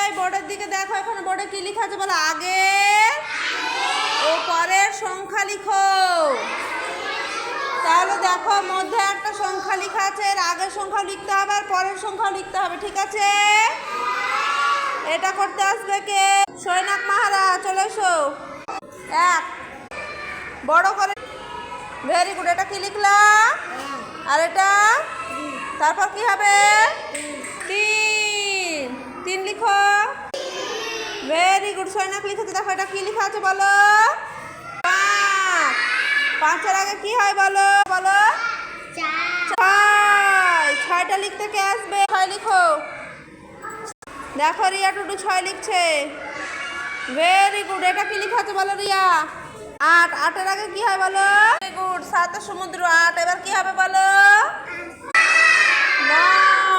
এই বোর্ডের দিকে দেখো, এখানে বোর্ডে কি লেখা আছে বলো? আগে ও পরের সংখ্যা লিখো। তাহলে দেখো মধ্যে একটা সংখ্যা লেখা আছে, এর আগের সংখ্যা লিখতে হবে আর পরের সংখ্যা লিখতে হবে, ঠিক আছে? এটা করতে আসবে কে? সৈনাক মাহারা, চলে এসো। এক, বড় করে। Very good. এটা কি লিখলা? আর এটা তারপর কি হবে? তিন। তিন লিখো। Very good. সৈনাক লিখেছে, দেখো এটা কি লেখা আছে বলো? পাঁচ। পাঁচের আগে কি হয় বলো? বলো। ছয়। ছয়টা লিখতে কে আসবে? ছয় লিখো। দেখো রিয়া টুটু ছয় লিখছে। Very good. এটা কি লেখা আছে বলো রিয়া? আট। আটের আগে কি হয় বলো? Very good. সাতের সমুদ্র আট। এবার কি হবে বলো? নয়।